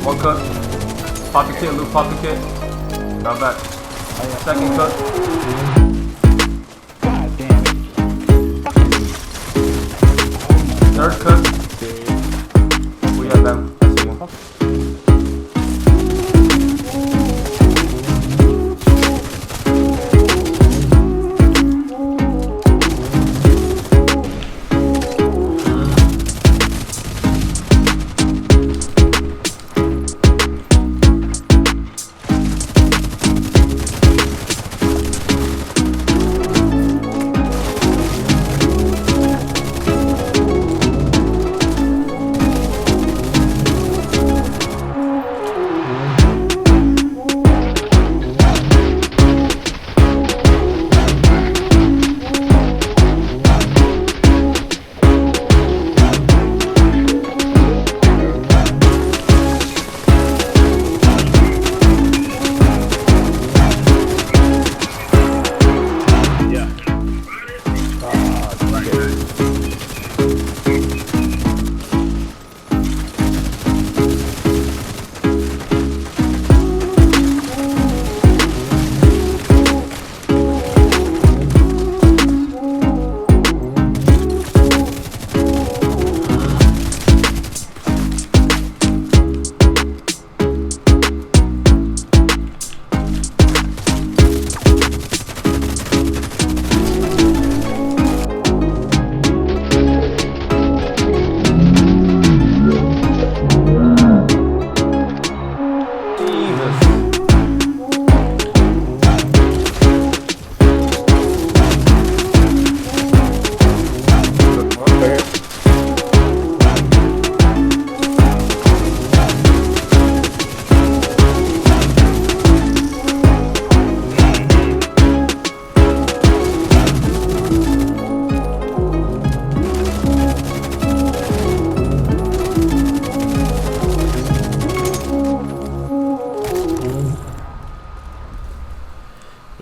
One cut. Poppy kit, Luke poppy kit. Not bad. Second cut. Third cut. We have them.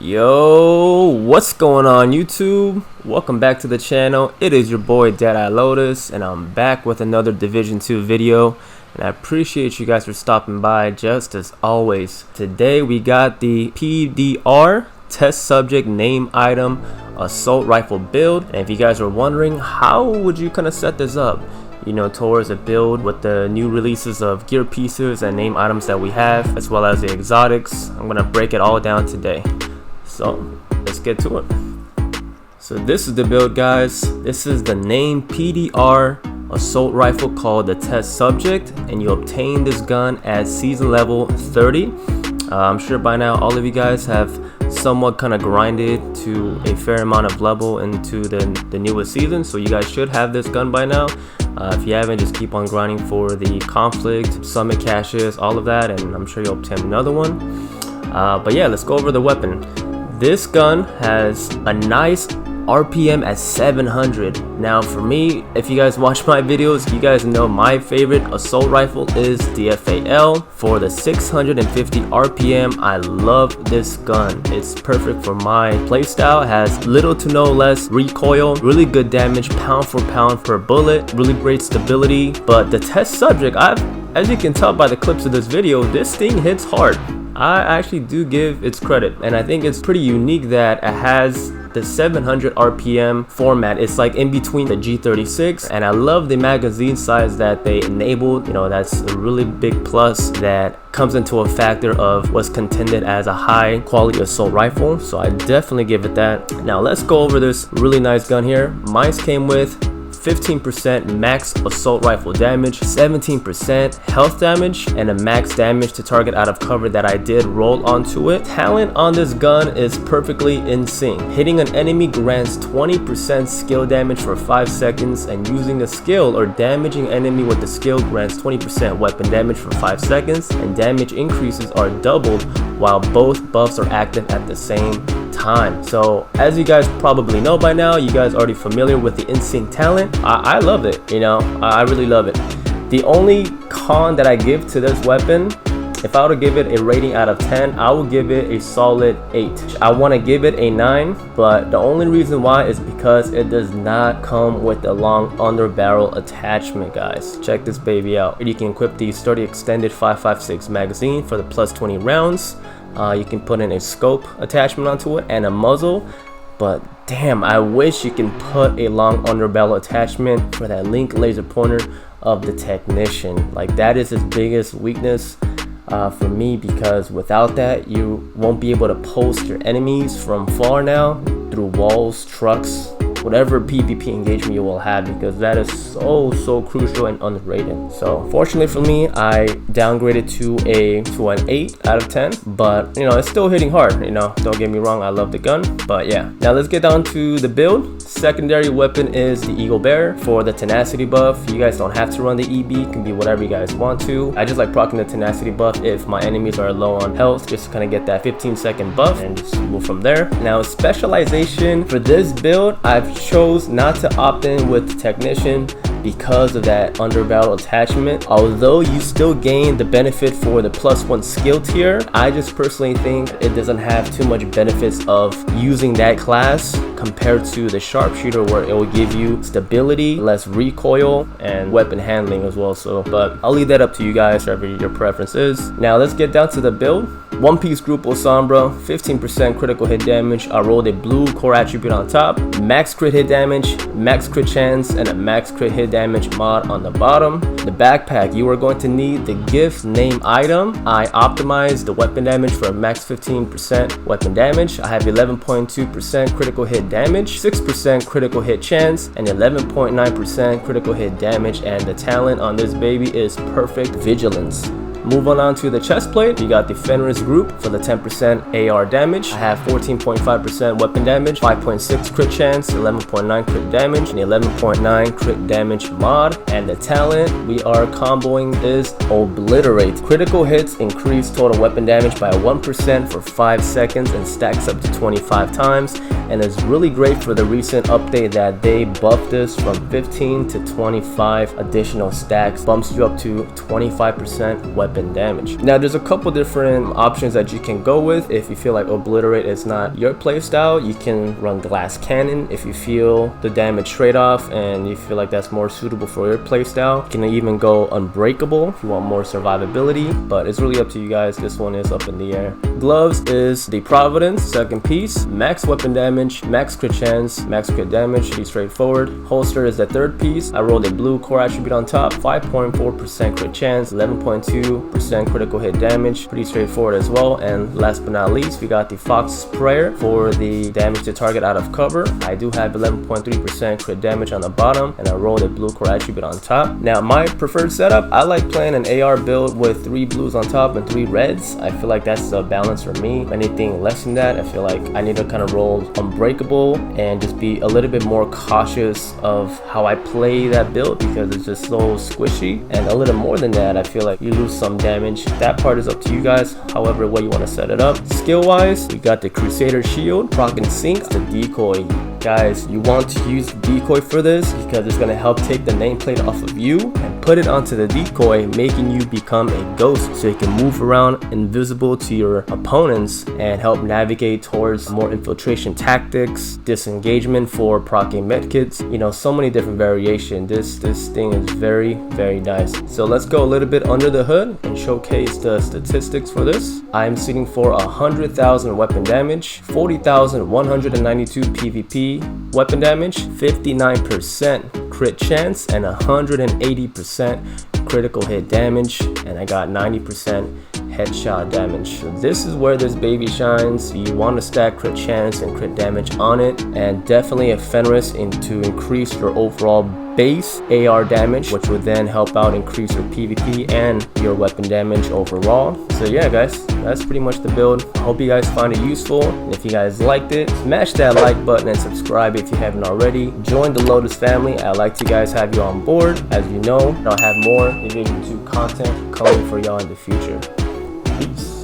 Yo, what's going on YouTube? Welcome back to the channel. It is your boy Deadeye Lotus, and I'm back with another Division 2 video, and I appreciate you guys for stopping by. Just as always, today we got the PDR test subject name item assault rifle build. And if you guys are wondering, how would you kind of set this up, you know, towards a build with the new releases of gear pieces and name items that we have, as well as the exotics, I'm gonna break it all down today. So let's get to it. So this is the build, guys. This is the name PDR assault rifle called the test subject, and you obtain this gun at season level 30. I'm sure by now all of you guys have somewhat kind of grinded to a fair amount of level into the newest season, so you guys should have this gun by now. If you haven't, just keep on grinding for the conflict, summit caches, all of that, and I'm sure you'll obtain another one. But yeah, let's go over the weapon. This gun has a nice RPM at 700. Now for me, if you guys watch my videos, you guys know my favorite assault rifle is the FAL. For the 650 RPM, I love this gun. It's perfect for my playstyle. It has little to no less recoil, really good damage pound for pound per bullet, really great stability. But the test subject, as you can tell by the clips of this video, this thing hits hard. I actually do give its credit, and I think it's pretty unique that it has the 700 RPM format. It's like in between the G36, and I love the magazine size that they enabled. You know, that's a really big plus that comes into a factor of what's contended as a high quality assault rifle, so I definitely give it that. Now let's go over this really nice gun here. Mine came with 15% max assault rifle damage, 17% health damage, and a max damage to target out of cover that I did roll onto it. Talent on this gun is perfectly in sync. Hitting an enemy grants 20% skill damage for 5 seconds, and using a skill or damaging enemy with the skill grants 20% weapon damage for 5 seconds, and damage increases are doubled while both buffs are active at the same time. So as you guys probably know by now, you guys already familiar with the in-sync talent. I love it, you know, I really love it. The only con that I give to this weapon If I were to give it a rating out of 10, I would give it a solid 8. I want to give it a 9, but the only reason why is because it does not come with a long under barrel attachment, guys. Check this baby out. You can equip the sturdy extended 5.56 magazine for the plus 20 rounds. You can put in a scope attachment onto it and a muzzle. But damn, I wish you can put a long underbarrel attachment for that link laser pointer of the technician. Like, that is his biggest weakness for me, because without that you won't be able to post your enemies from far now through walls, trucks, whatever PvP engagement you will have, because that is so crucial and underrated. So fortunately for me, I downgraded to an 8 out of 10, but you know, it's still hitting hard. You know, don't get me wrong, I love the gun. But yeah, now let's get down to the build. Secondary weapon is the Eagle Bear for the tenacity buff. You guys don't have to run the EB, it can be whatever you guys want to. I just like proccing the tenacity buff if my enemies are low on health, just to kind of get that 15-second buff and just move from there. Now specialization for this build, I've chose not to opt in with the technician because of that underbarrel attachment. Although you still gain the benefit for the +1 skill tier, I just personally think it doesn't have too much benefits of using that class compared to the sharpshooter, where it will give you stability, less recoil, and weapon handling as well. So, but I'll leave that up to you guys, whatever your preference is. Now let's get down to the build. One piece Grupo Sombra, 15% critical hit damage. I rolled a blue core attribute on top, max crit hit damage, max crit chance, and a max crit hit damage mod on the bottom. The backpack, you are going to need the gift name item. I optimized the weapon damage for a max 15% weapon damage. I have 11.2% critical hit damage, 6% critical hit chance, and 11.9% critical hit damage. And the talent on this baby is perfect vigilance. Moving on to the chest plate, you got the Fenris group for the 10% AR damage. I have 14.5% weapon damage, 5.6 crit chance, 11.9 crit damage, and 11.9 crit damage mod. And the talent we are comboing is Obliterate. Critical hits increase total weapon damage by 1% for 5 seconds and stacks up to 25 times. And it's really great for the recent update that they buffed this from 15 to 25 additional stacks, bumps you up to 25% weapon damage. Now there's a couple different options that you can go with. If you feel like Obliterate is not your playstyle, you can run Glass Cannon. If you feel the damage trade-off and you feel like that's more suitable for your playstyle, you can even go Unbreakable if you want more survivability, but it's really up to you guys. This one is up in the air. Gloves is the Providence, second piece, max weapon damage, max crit chance, max crit damage, pretty straightforward. Holster is the third piece. I rolled a blue core attribute on top, 5.4% crit chance, 11.2% critical hit damage, pretty straightforward as well. And last but not least, we got the Fox Sprayer for the damage to target out of cover. I do have 11.3% crit damage on the bottom, and I rolled a blue core attribute on top. Now my preferred setup, I like playing an AR build with 3 blues on top and 3 reds. I feel like that's the balance for me. Anything less than that, I feel like I need to kind of roll Unbreakable and just be a little bit more cautious of how I play that build, because it's just so squishy. And a little more than that, I feel like you lose some damage. That part is up to you guys, however way you want to set it up. Skill wise, we got the Crusader Shield, proc and sync, the decoy. Guys, you want to use decoy for this because it's going to help take the nameplate off of you and put it onto the decoy, making you become a ghost so you can move around invisible to your opponents and help navigate towards more infiltration tactics, disengagement for proccing medkits. You know, so many different variations. This thing is very nice. So let's go a little bit under the hood and showcase the statistics for this. I'm sitting for 100,000 weapon damage, 40,192 PvP weapon damage, 59% crit chance, and 180% critical hit damage, and I got 90% headshot damage. So this is where this baby shines. You want to stack crit chance and crit damage on it, and definitely a Fenris to increase your overall base AR damage, which would then help out increase your PvP and your weapon damage overall. So yeah guys, that's pretty much the build. I hope you guys find it useful, and if you guys liked it, smash that like button and subscribe if you haven't already. Join the Lotus family. I'd like to guys have you on board. As you know, I'll have more Division 2 content coming for y'all in the future. Peace.